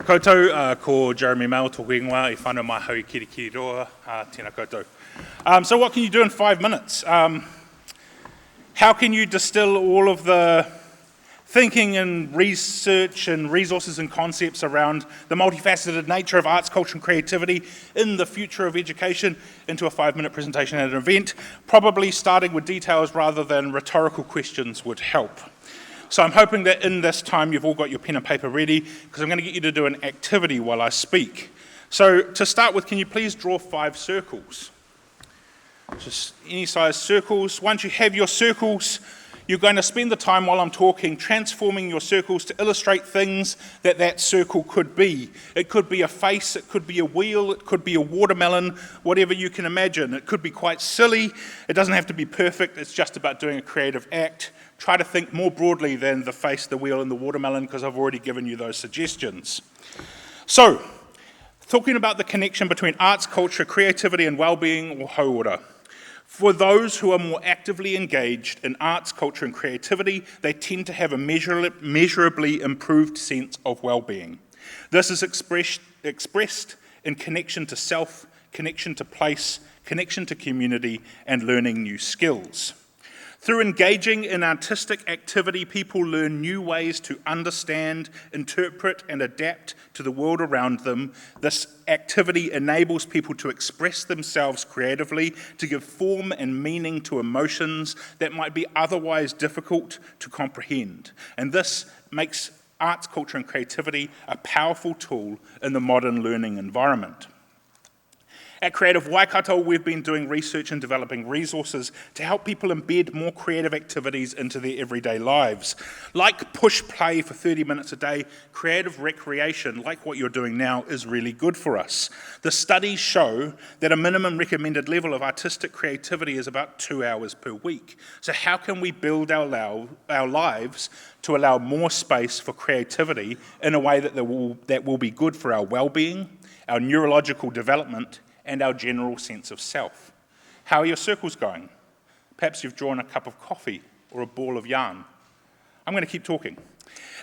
koutou, ko Jeremy Mayall tōku ingoa, I whānau mahau kirikiri roa, tēnā koutou. So what can you do in 5 minutes? How can you distill all of the thinking and research and resources and concepts around the multifaceted nature of arts, culture and creativity in the future of education into a 5-minute presentation at an event? Probably starting with details rather than rhetorical questions would help. So I'm hoping that in this time you've all got your pen and paper ready, because I'm going to get you to do an activity while I speak. So to start with, can you please draw 5 circles? Just any size circles. Once you have your circles, you're going to spend the time while I'm talking transforming your circles to illustrate things that circle could be. It could be a face, it could be a wheel, it could be a watermelon, whatever you can imagine. It could be quite silly. It doesn't have to be perfect. It's just about doing a creative act. Try to think more broadly than the face, the wheel, and the watermelon, because I've already given you those suggestions. So, talking about the connection between arts, culture, creativity, and well-being, or hauora. For those who are more actively engaged in arts, culture, and creativity, they tend to have a measurably improved sense of well-being. This is expressed in connection to self, connection to place, connection to community, and learning new skills. Through engaging in artistic activity, people learn new ways to understand, interpret, and adapt to the world around them. This activity enables people to express themselves creatively, to give form and meaning to emotions that might be otherwise difficult to comprehend. And this makes arts, culture, and creativity a powerful tool in the modern learning environment. At Creative Waikato, we've been doing research and developing resources to help people embed more creative activities into their everyday lives. Like push play for 30 minutes a day, creative recreation, like what you're doing now, is really good for us. The studies show that a minimum recommended level of artistic creativity is about 2 hours per week. So how can we build our lives to allow more space for creativity in a way that will be good for our well-being, our neurological development, and our general sense of self? How are your circles going? Perhaps you've drawn a cup of coffee or a ball of yarn. I'm going to keep talking.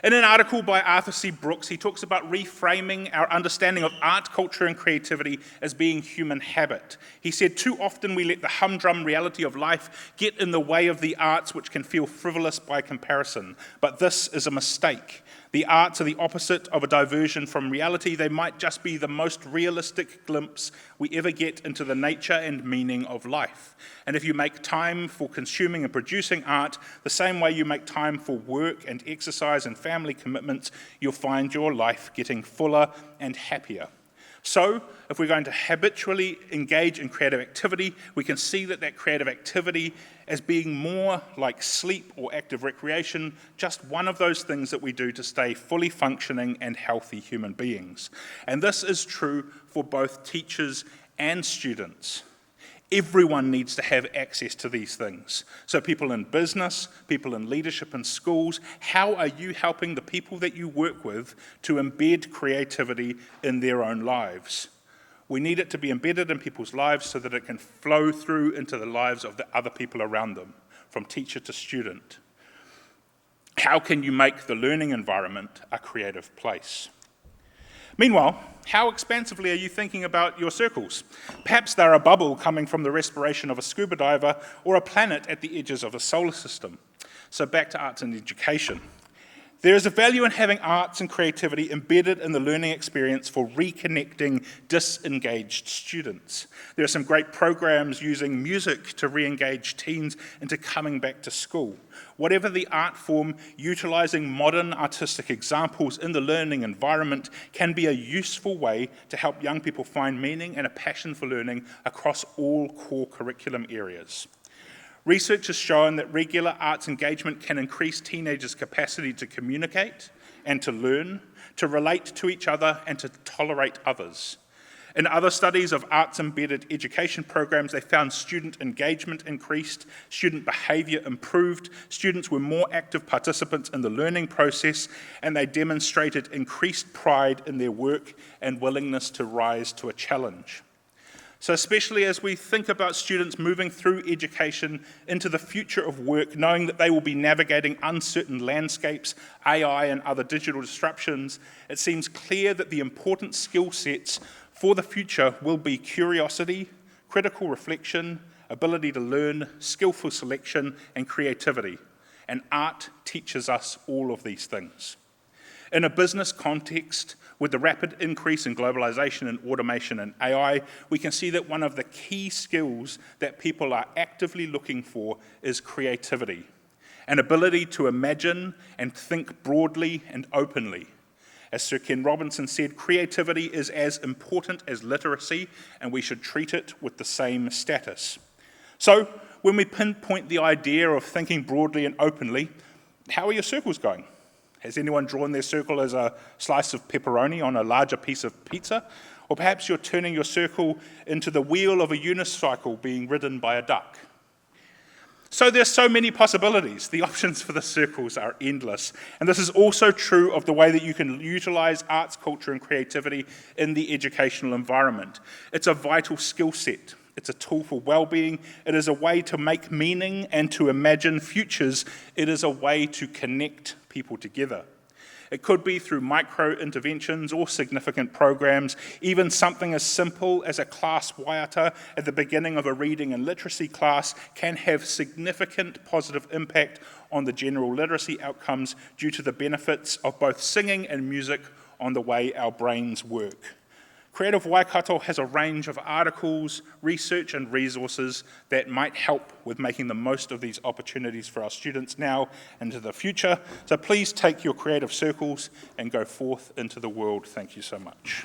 In an article by Arthur C. Brooks, he talks about reframing our understanding of art, culture, and creativity as being human habit. He said, too often we let the humdrum reality of life get in the way of the arts, which can feel frivolous by comparison. But this is a mistake. The arts are the opposite of a diversion from reality. They might just be the most realistic glimpse we ever get into the nature and meaning of life. And if you make time for consuming and producing art the same way you make time for work and exercise and family commitments, you'll find your life getting fuller and happier. So, if we're going to habitually engage in creative activity, we can see that creative activity as being more like sleep or active recreation, just one of those things that we do to stay fully functioning and healthy human beings. And this is true for both teachers and students. Everyone needs to have access to these things. So people in business, people in leadership in schools, how are you helping the people that you work with to embed creativity in their own lives? We need it to be embedded in people's lives so that it can flow through into the lives of the other people around them, from teacher to student. How can you make the learning environment a creative place? Meanwhile, how expansively are you thinking about your circles? Perhaps they're a bubble coming from the respiration of a scuba diver or a planet at the edges of a solar system. So back to arts and education. There is a value in having arts and creativity embedded in the learning experience for reconnecting disengaged students. There are some great programs using music to re-engage teens into coming back to school. Whatever the art form, utilising modern artistic examples in the learning environment can be a useful way to help young people find meaning and a passion for learning across all core curriculum areas. Research has shown that regular arts engagement can increase teenagers' capacity to communicate and to learn, to relate to each other and to tolerate others. In other studies of arts-embedded education programs, they found student engagement increased, student behaviour improved, students were more active participants in the learning process, and they demonstrated increased pride in their work and willingness to rise to a challenge. So especially as we think about students moving through education into the future of work, knowing that they will be navigating uncertain landscapes, AI and other digital disruptions, it seems clear that the important skill sets for the future will be curiosity, critical reflection, ability to learn, skillful selection, and creativity. And art teaches us all of these things. In a business context, with the rapid increase in globalization and automation and AI, we can see that one of the key skills that people are actively looking for is creativity, an ability to imagine and think broadly and openly. As Sir Ken Robinson said, creativity is as important as literacy, and we should treat it with the same status. So, when we pinpoint the idea of thinking broadly and openly, how are your circles going? Has anyone drawn their circle as a slice of pepperoni on a larger piece of pizza? Or perhaps you're turning your circle into the wheel of a unicycle being ridden by a duck. So there's so many possibilities. The options for the circles are endless. And this is also true of the way that you can utilize arts, culture, and creativity in the educational environment. It's a vital skill set. It's a tool for well-being. It is a way to make meaning and to imagine futures. It is a way to connect people together. It could be through micro-interventions or significant programs. Even something as simple as a class waiata at the beginning of a reading and literacy class can have significant positive impact on the general literacy outcomes due to the benefits of both singing and music on the way our brains work. Creative Waikato has a range of articles, research and resources that might help with making the most of these opportunities for our students now and into the future. So please take your creative circles and go forth into the world. Thank you so much.